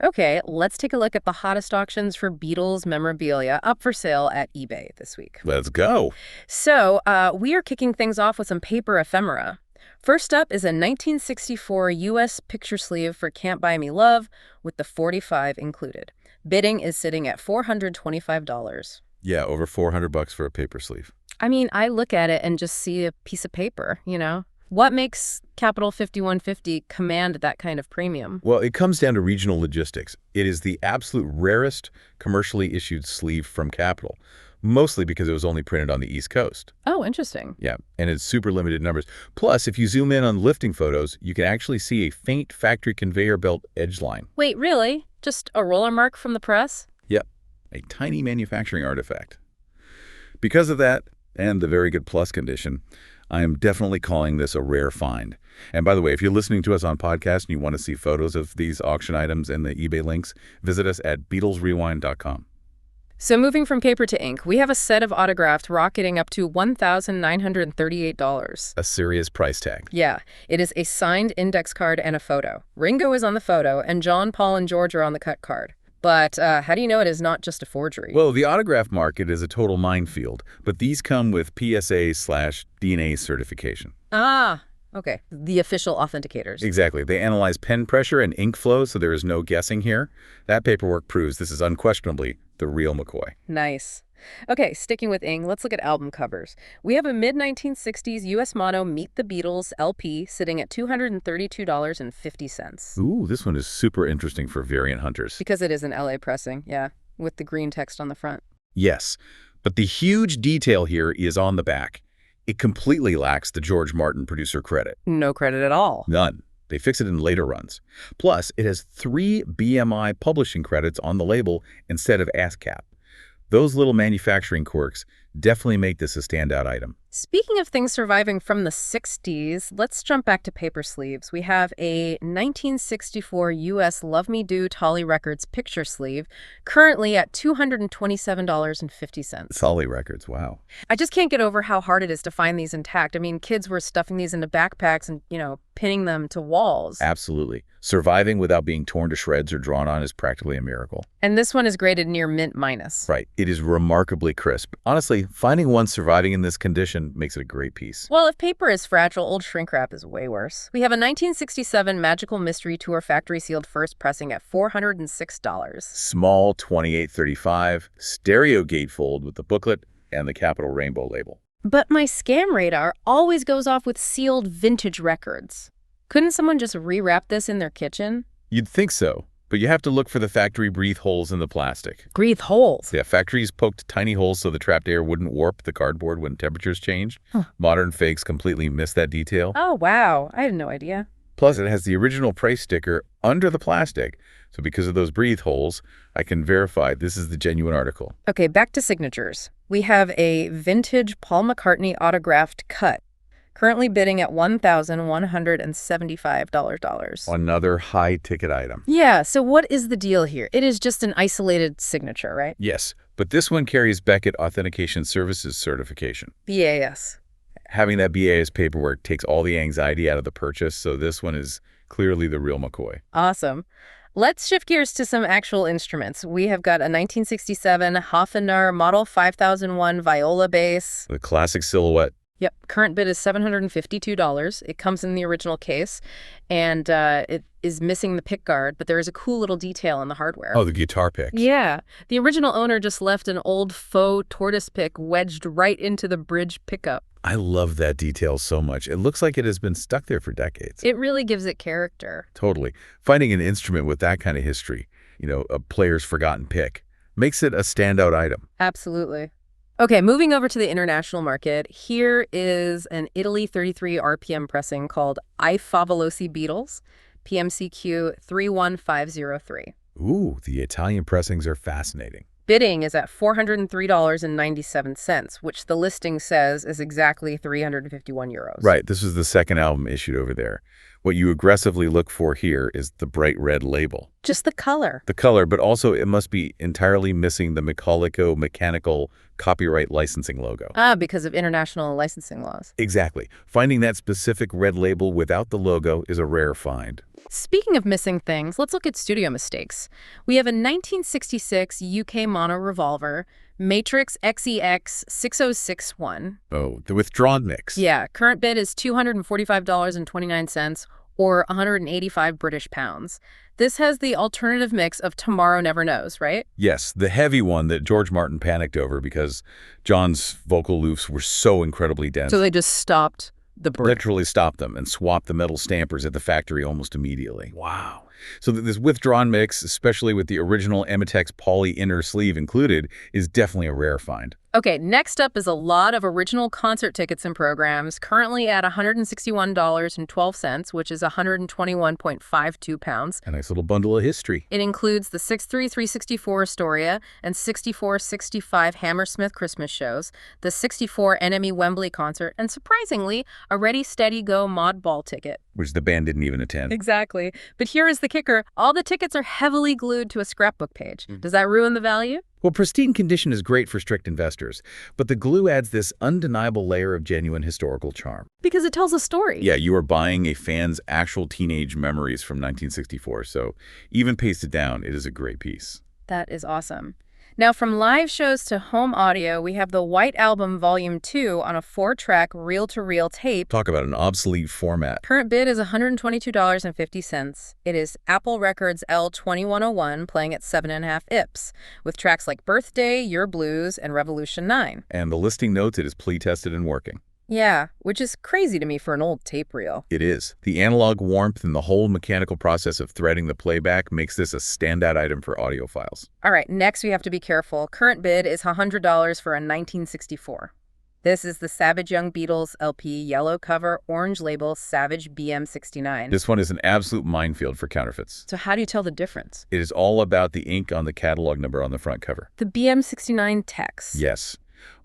Okay, let's take a look at the hottest auctions for Beatles memorabilia up for sale at eBay this week. Let's go. We are kicking things off with some paper ephemera. First up is a 1964 U.S. picture sleeve for Can't Buy Me Love with the 45 included. Bidding is sitting at $425. Yeah, over $400 for a paper sleeve. I mean, I look at it and just see a piece of paper. What makes Capital 5150 command that kind of premium? Well, it comes down to regional logistics. It is the absolute rarest commercially issued sleeve from Capital, mostly because it was only printed on the East Coast. Oh, interesting. Yeah, and it's super limited numbers. Plus, if you zoom in on lifting photos, you can actually see a faint factory conveyor belt edge line. Wait, really? Just a roller mark from the press? Yep, a tiny manufacturing artifact. Because of that, and the very good plus condition, I am definitely calling this a rare find. And by the way, if you're listening to us on podcast and you want to see photos of these auction items and the eBay links, visit us at BeatlesRewind.com. So moving from paper to ink, we have a set of autographs rocketing up to $1,938. A serious price tag. Yeah, it is a signed index card and a photo. Ringo is on the photo, and John, Paul, and George are on the cut card. But how do you know it is not just a forgery? Well, the autograph market is a total minefield, but these come with PSA/DNA certification. Ah, okay. The official authenticators. Exactly. They analyze pen pressure and ink flow, so there is no guessing here. That paperwork proves this is unquestionably the real McCoy. Nice. Okay, sticking with ink, let's look at album covers. We have a mid-1960s U.S. Mono Meet the Beatles LP sitting at $232.50. Ooh, this one is super interesting for variant hunters. Because it is an LA pressing, yeah, with the green text on the front. Yes, but the huge detail here is on the back. It completely lacks the George Martin producer credit. No credit at all. None. They fix it in later runs. Plus, it has 3 BMI publishing credits on the label instead of ASCAP. Those little manufacturing quirks definitely make this a standout item. Speaking of things surviving from the 60s, let's jump back to paper sleeves. We have a 1964 U.S. Love Me Do Tolly Records picture sleeve, currently at $227.50. Solly Records, wow. I just can't get over how hard it is to find these intact. I mean, kids were stuffing these into backpacks and, pinning them to walls. Absolutely. Surviving without being torn to shreds or drawn on is practically a miracle. And this one is graded near mint minus. Right. It is remarkably crisp. Honestly, finding one surviving in this condition makes it a great piece. Well, if paper is fragile, old shrink wrap is way worse. We have a 1967 Magical Mystery Tour factory sealed first pressing at $406. Small 2835, stereo gatefold with the booklet and the Capital Rainbow label. But my scam radar always goes off with sealed vintage records. Couldn't someone just rewrap this in their kitchen? You'd think so, but you have to look for the factory breathe holes in the plastic. Breathe holes? Yeah, factories poked tiny holes so the trapped air wouldn't warp the cardboard when temperatures changed. Huh. Modern fakes completely miss that detail. Oh, wow. I had no idea. Plus, it has the original price sticker under the plastic. So because of those breathe holes, I can verify this is the genuine article. Okay, back to signatures. We have a vintage Paul McCartney autographed cut, currently bidding at $1,175. Another high-ticket item. Yeah, so what is the deal here? It is just an isolated signature, right? Yes, but this one carries Beckett Authentication Services certification. BAS. Having that BAS paperwork takes all the anxiety out of the purchase, so this one is clearly the real McCoy. Awesome. Let's shift gears to some actual instruments. We have got a 1967 Hofener Model 5001 viola bass. The classic silhouette. Yep, current bid is $752. It comes in the original case, and it is missing the pick guard, but there is a cool little detail in the hardware. Oh, the guitar picks. Yeah, the original owner just left an old faux tortoise pick wedged right into the bridge pickup. I love that detail so much. It looks like it has been stuck there for decades. It really gives it character. Totally. Finding an instrument with that kind of history, a player's forgotten pick, makes it a standout item. Absolutely. Okay, moving over to the international market, here is an Italy 33 RPM pressing called I Favolosi Beatles, PMCQ 31503. Ooh, the Italian pressings are fascinating. Bidding is at $403.97, which the listing says is exactly 351 euros. Right, this was the second album issued over there. What you aggressively look for here is the bright red label. Just the color. The color, but also it must be entirely missing the mechanical copyright licensing logo. Ah, because of international licensing laws. Exactly. Finding that specific red label without the logo is a rare find. Speaking of missing things, let's look at studio mistakes. We have a 1966 UK mono revolver, Matrix XEX 6061. Oh, the withdrawn mix. Yeah, current bid is $245.29 or 185 British pounds. This has the alternative mix of Tomorrow Never Knows, right? Yes, the heavy one that George Martin panicked over because John's vocal loops were so incredibly dense. So they just stopped the brick. Literally stopped them and swapped the metal stampers at the factory almost immediately. Wow. So this withdrawn mix, especially with the original Ematex poly inner sleeve included, is definitely a rare find. Okay, next up is a lot of original concert tickets and programs, currently at $161.12, which is 121.52 pounds. A nice little bundle of history. It includes the 63-364 Astoria and 64-65 Hammersmith Christmas shows, the 64 NME Wembley concert, and surprisingly, a Ready, Steady, Go mod ball ticket. Which the band didn't even attend. Exactly. But here is the kicker. All the tickets are heavily glued to a scrapbook page. Does that ruin the value? Well, pristine condition is great for strict investors, but the glue adds this undeniable layer of genuine historical charm. Because it tells a story. Yeah, you are buying a fan's actual teenage memories from 1964, so even pasted down, it is a great piece. That is awesome. Now, from live shows to home audio, we have the White Album Volume 2 on a 4-track reel-to-reel tape. Talk about an obsolete format. Current bid is $122.50. It is Apple Records L2101 playing at 7.5 IPS, with tracks like Birthday, Your Blues, and Revolution 9. And the listing notes it is plea-tested and working. Yeah, which is crazy to me for an old tape reel. It is. The analog warmth and the whole mechanical process of threading the playback makes this a standout item for audiophiles. All right, next we have to be careful. Current bid is $100 for a 1964. This is the Savage Young Beatles LP, yellow cover, orange label, Savage BM69. This one is an absolute minefield for counterfeits. So how do you tell the difference? It is all about the ink on the catalog number on the front cover. The BM69 text. Yes.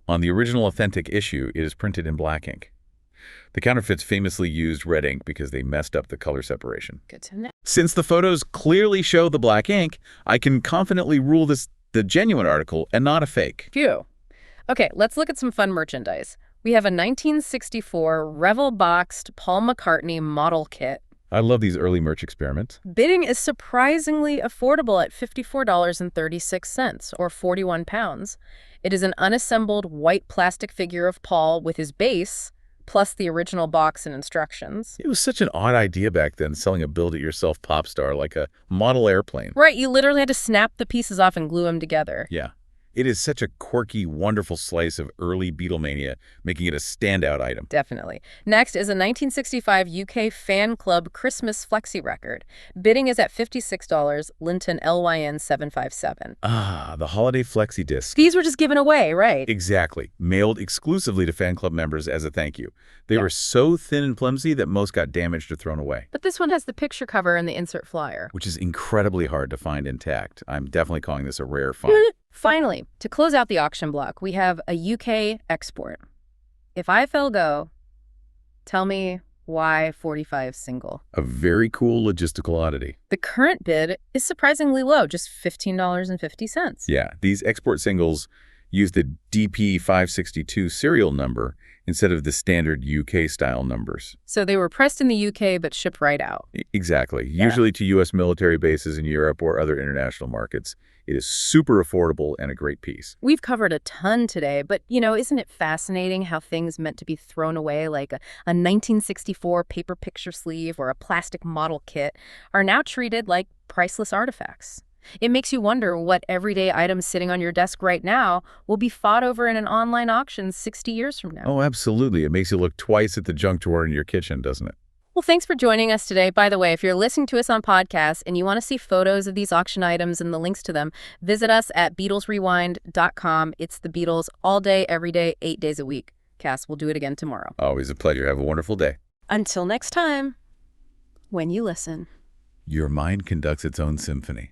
On the original authentic issue, it is printed in black ink. The counterfeits famously used red ink because they messed up the color separation. Good to know. Since the photos clearly show the black ink, I can confidently rule this the genuine article and not a fake. Phew. Okay, let's look at some fun merchandise. We have a 1964 Revel boxed Paul McCartney model kit. I love these early merch experiments. Bidding is surprisingly affordable at $54.36, or 41 pounds. It is an unassembled white plastic figure of Paul with his base, plus the original box and instructions. It was such an odd idea back then, selling a build-it-yourself pop star like a model airplane. Right, you literally had to snap the pieces off and glue them together. Yeah. It is such a quirky, wonderful slice of early Beatlemania, making it a standout item. Definitely. Next is a 1965 UK fan club Christmas flexi record. Bidding is at $56, Linton LYN 757. Ah, the holiday flexi disc. These were just given away, right? Exactly. Mailed exclusively to fan club members as a thank you. They were so thin and flimsy that most got damaged or thrown away. But this one has the picture cover and the insert flyer. Which is incredibly hard to find intact. I'm definitely calling this a rare find. Finally, to close out the auction block, we have a UK export. If I fell go, tell me why 45 single. A very cool logistical oddity. The current bid is surprisingly low, just $15.50. Yeah, these export singles use the DP562 serial number instead of the standard UK-style numbers. So they were pressed in the UK but shipped right out. Exactly. Usually to U.S. military bases in Europe or other international markets. It is super affordable and a great piece. We've covered a ton today, but, isn't it fascinating how things meant to be thrown away, like a 1964 paper picture sleeve or a plastic model kit, are now treated like priceless artifacts? It makes you wonder what everyday items sitting on your desk right now will be fought over in an online auction 60 years from now. Oh, absolutely. It makes you look twice at the junk drawer in your kitchen, doesn't it? Well, thanks for joining us today. By the way, if you're listening to us on podcasts and you want to see photos of these auction items and the links to them, visit us at BeatlesRewind.com. It's the Beatles all day, every day, 8 days a week. Cass, we'll do it again tomorrow. Always a pleasure. Have a wonderful day. Until next time, when you listen. Your mind conducts its own symphony.